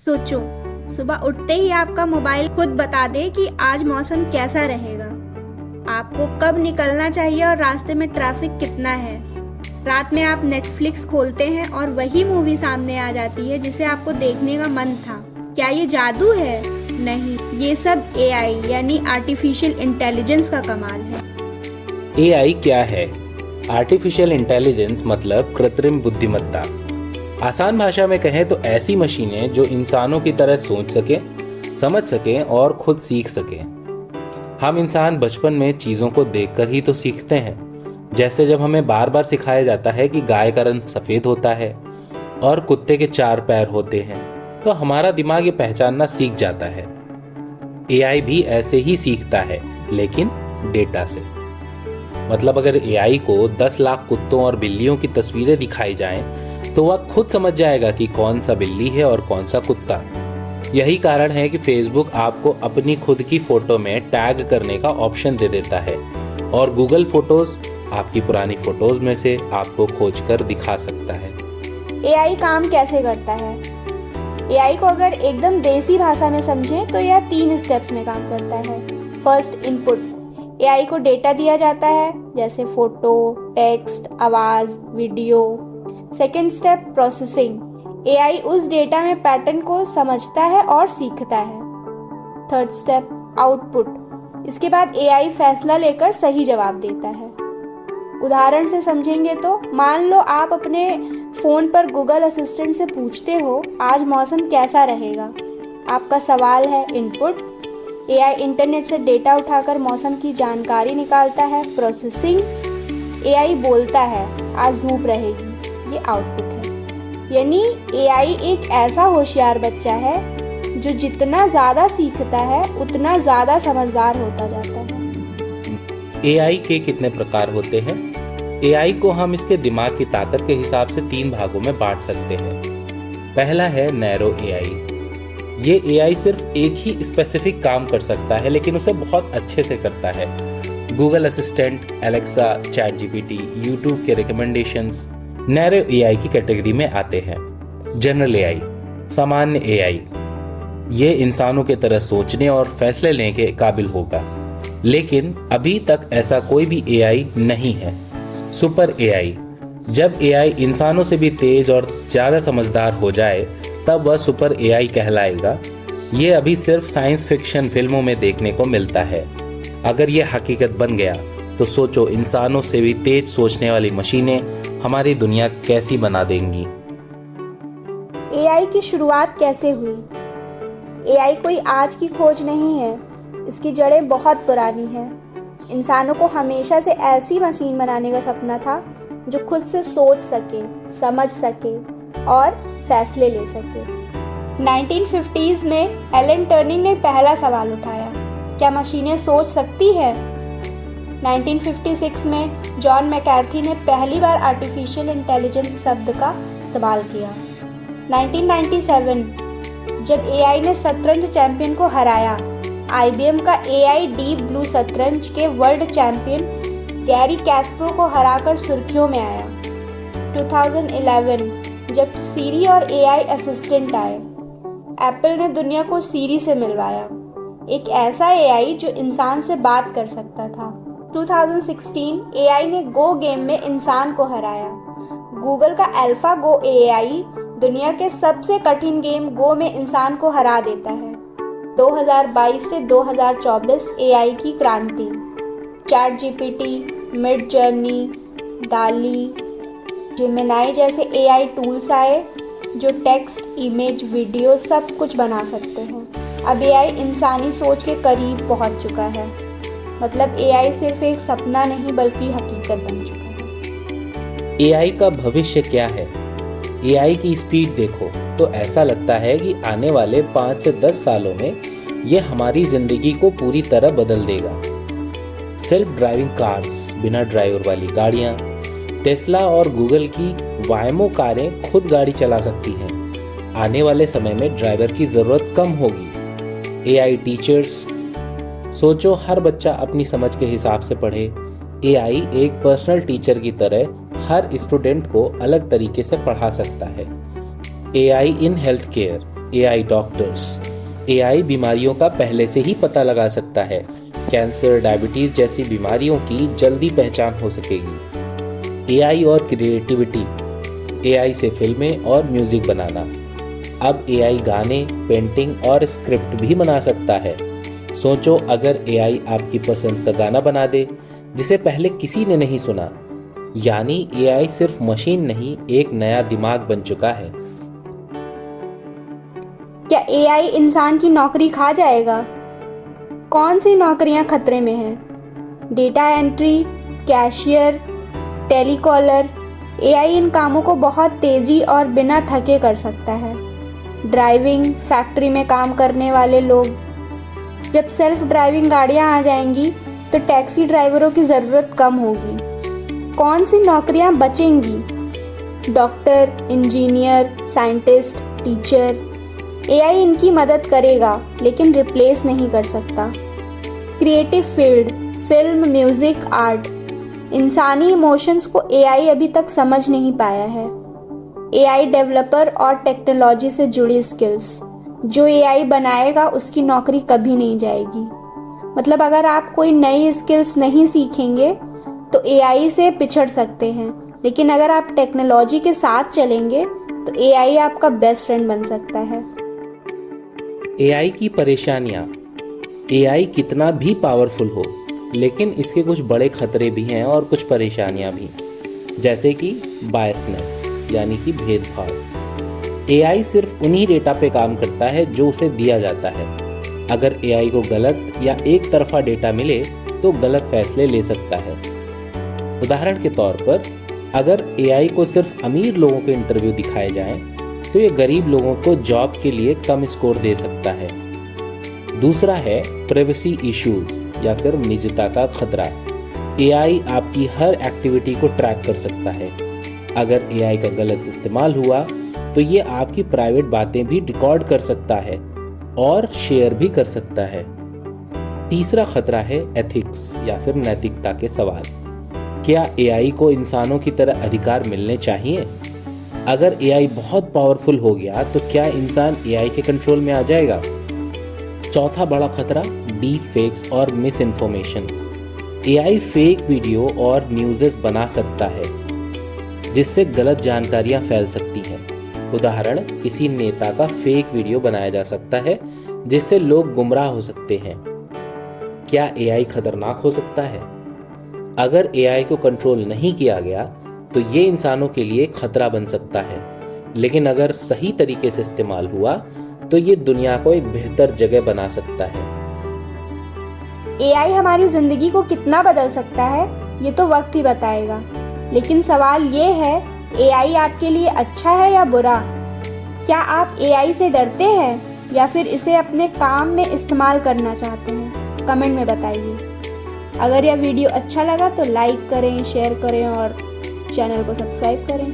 सोचो, सुबह उठते ही आपका मोबाइल खुद बता दे कि आज मौसम कैसा रहेगा, आपको कब निकलना चाहिए और रास्ते में ट्रैफिक कितना है। रात में आप नेटफ्लिक्स खोलते हैं और वही मूवी सामने आ जाती है जिसे आपको देखने का मन था। क्या ये जादू है? नहीं, ये सब एआई यानी आर्टिफिशियल इंटेलिजेंस का कमाल है। एआई क्या है? आर्टिफिशियल इंटेलिजेंस मतलब कृत्रिम बुद्धिमत्ता। आसान भाषा में कहें तो ऐसी मशीनें जो इंसानों की तरह सोच सके, समझ सके और खुद सीख सके। हम इंसान बचपन में चीज़ों को देखकर ही तो सीखते हैं। जैसे जब हमें बार बार सिखाया जाता है कि गाय का रंग सफ़ेद होता है और कुत्ते के 4 पैर होते हैं, तो हमारा दिमाग ये पहचानना सीख जाता है। एआई भी ऐसे ही सीखता है, लेकिन डेटा से। मतलब अगर एआई को 10 लाख कुत्तों और बिल्लियों की तस्वीरें दिखाई जाएं, तो वह खुद समझ जाएगा कि कौन सा बिल्ली है और कौन सा कुत्ता। यही कारण है कि फेसबुक आपको अपनी खुद की फोटो में टैग करने का ऑप्शन दे देता है और गूगल फोटोज आपकी पुरानी फोटोज में से आपको खोजकर दिखा सकता है। एआई काम कैसे करता है? एआई को अगर एकदम देसी भाषा में समझे तो यह 3 स्टेप्स में काम करता है। First, input. एआई को डेटा दिया जाता है, जैसे फोटो, टेक्स्ट, आवाज, video. Second step, processing. AI उस डेटा में पैटर्न को समझता है और सीखता है। Third step, output. इसके बाद एआई फैसला लेकर सही जवाब देता है। उदाहरण से समझेंगे तो मान लो आप अपने फोन पर गूगल असिस्टेंट से पूछते हो आज मौसम कैसा रहेगा। आपका सवाल है इनपुट। एआई इंटरनेट से डेटा उठाकर मौसम की जानकारी निकालता है, प्रोसेसिंग। एआई बोलता है आज धूप रहेगी, ये आउटपुट है। यानी एआई एक ऐसा होशियार बच्चा है जो जितना ज़्यादा सीखता है उतना ज़्यादा समझदार होता जाता है। एआई के कितने प्रकार होते हैं? एआई को हम इसके दिमाग की ताकत के हिसाब से 3 भागों में बांट सकते हैं। पहला है नैरो एआई। ये एआई सिर्फ एक ही स्पेसिफिक काम कर सकता है, लेकिन उसे बहुत अच्छे से करता है। Google assistant, Alexa, chat GPT, YouTube के रिकमेंडेशंस नैरो एआई की कैटेगरी में आते हैं। जनरल एआई, सामान्य एआई, ये इंसानों की तरह सोचने और फैसले लेने के काबिल होगा, लेकिन अभी तक ऐसा कोई भी एआई नहीं है। सुपर एआई, जब एआई इंसानों से भी तेज और ज़्यादा समझदार हो जाए तब वह सुपर एआई कहलाएगा। ये अभी सिर्फ साइंस फिक्शन फिल्मों में देखने को मिलता है। अगर ये हकीकत बन गया तो सोचो इंसानों से भी तेज सोचने वाली मशीनें हमारी दुनिया कैसी बना देंगी। एआई की शुरुआत कैसे हुई? एआई कोई आज की खोज नहीं है, इसकी जड़ें बहुत पुरानी हैं। इंसानों को हमेशा से ऐसी मशीन बनाने का सपना था जो खुद से सोच सके, समझ सके और फैसले ले सके। 1950s में एलन टर्निंग ने पहला सवाल उठाया, क्या मशीनें सोच सकती है? 1956 में जॉन मैकार्थी ने पहली बार आर्टिफिशियल इंटेलिजेंस शब्द का इस्तेमाल किया। 1997 जब एआई ने शतरंज चैंपियन को हराया, आईबीएम का एआई डीप ब्लू शतरंज के वर्ल्ड चैंपियन गैरी कैस्परो को हराकर सुर्खियों में आया। 2011 जब सीरी और एआई असिस्टेंट आए, एप्पल ने दुनिया को सीरी से मिलवाया, एक ऐसा एआई जो इंसान से बात कर सकता था। 2016 एआई ने गो गेम में इंसान को हराया। गूगल का अल्फा गो एआई दुनिया के सबसे कठिन गेम गो में इंसान को हरा देता है। 2022 से 2024 एआई की क्रांति। चैट जीपीटी, मिड जर्नी, डाली, जेमिनाई जैसे एआई टूल्स आए जो टेक्स्ट, इमेज, वीडियो सब कुछ बना सकते हैं। अब एआई इंसानी सोच के करीब पहुंच चुका है। मतलब एआई सिर्फ एक सपना नहीं बल्कि हकीकत बन चुका है। एआई का भविष्य क्या है? एआई की स्पीड देखो तो ऐसा लगता है कि आने वाले 5 से 10 सालों में यह हमारी जिंदगी को पूरी तरह बदल देगा। सेल्फ ड्राइविंग कार्स, बिना ड्राइवर वाली गाड़ियाँ, टेस्ला और गूगल की वायमो कारें खुद गाड़ी चला सकती हैं। आने वाले समय में ड्राइवर की ज़रूरत कम होगी। एआई टीचर्स, सोचो हर बच्चा अपनी समझ के हिसाब से पढ़े। एआई एक पर्सनल टीचर की तरह हर स्टूडेंट को अलग तरीके से पढ़ा सकता है। AI in health care, AI doctors. AI बीमारियों का पहले से ही पता लगा सकता है। कैंसर, डायबिटीज जैसी बीमारियों की जल्दी पहचान हो सकेगी। AI और क्रिएटिविटी। AI से फिल्में और म्यूजिक बनाना। अब AI गाने, पेंटिंग और स्क्रिप्ट भी बना सकता है। सोचो अगर AI आपकी पसंद का गाना बना दे जिसे पहले किसी ने नहीं सुना। यानी AI सिर्फ मशीन नहीं, एक नया दिमाग बन चुका है। क्या AI इंसान की नौकरी खा जाएगा? कौन सी नौकरियां खतरे में हैं? Data entry, cashier, telecaller. AI इन कामों को बहुत तेजी और बिना थके कर सकता है। ड्राइविंग, फैक्ट्री में काम करने वाले लोग। जब सेल्फ ड्राइविंग गाड़ियां आ जाएंगी तो टैक्सी ड्राइवरों की ज़रूरत कम होगी। कौन सी नौकरियां बचेंगी? Doctor, engineer, scientist, teacher. AI इनकी मदद करेगा लेकिन रिप्लेस नहीं कर सकता। Creative field, film, music, art. इंसानी इमोशंस को AI अभी तक समझ नहीं पाया है। AI डेवलपर और टेक्नोलॉजी से जुड़ी स्किल्स। जो AI बनाएगा उसकी नौकरी कभी नहीं जाएगी। मतलब अगर आप कोई नई स्किल्स नहीं सीखेंगे तो AI से पिछड़ सकते हैं, लेकिन अगर आप टेक्नोलॉजी के साथ चलेंगे तो AI आपका बेस्ट फ्रेंड बन सकता है। AI की परेशानियां। AI कितना भी पावरफुल हो, लेकिन इसके कुछ बड़े खतरे भी हैं और कुछ परेशानियां भी, जैसे कि बायसनेस यानी कि भेदभाव। AI सिर्फ उन्हीं डेटा पे काम करता है जो उसे दिया जाता है। अगर AI को गलत या एक तरफा डेटा मिले तो गलत फैसले ले सकता है। उदाहरण के तौर पर अगर AI को सिर्फ अमीर लोगों के इंटरव्यू दिखाए जाएं, तो ये गरीब लोगों को जॉब के लिए कम स्कोर दे सकता है। दूसरा है प्राइवेसी इश्यूज या फिर निजता का खतरा। AI आपकी हर एक्टिविटी को ट्रैक कर सकता है। अगर AI का गलत इस्तेमाल हुआ तो ये आपकी प्राइवेट बातें भी रिकॉर्ड कर सकता है और शेयर भी कर सकता है। तीसरा खतरा है एथिक्स या फिर नैतिकता के सवाल। क्या AI को इंसानों की तरह अधिकार मिलने चाहिए? अगर AI बहुत पावरफुल हो गया तो क्या इंसान AI के कंट्रोल में आ जाएगा? चौथा बड़ा खतरा डीप फेक्स और miss information. AI fake video और न्यूज़ बना सकता है जिससे गलत जानकारियां फैल सकती हैं। उदाहरण, किसी नेता का फेक वीडियो बनाया जा सकता है जिससे लोग गुमराह हो सकते हैं। क्या AI खतरनाक हो सकता है? अगर AI को कंट्रोल नहीं किया गया तो ये इंसानों के लिए खतरा बन सकता है, लेकिन अगर सही तरीके से इस्तेमाल हुआ तो ये दुनिया को एक बेहतर जगह बना सकता है। AI हमारी जिंदगी को कितना बदल सकता है ये तो वक्त ही बताएगा, लेकिन सवाल ये है AI आपके लिए अच्छा है या बुरा? क्या आप AI से डरते हैं या फिर इसे अपने काम में इस्तेमाल करना चाहते हैं? कमेंट में बताइए। अगर यह वीडियो अच्छा लगा तो लाइक करें, शेयर करें और चैनल को सब्सक्राइब करें।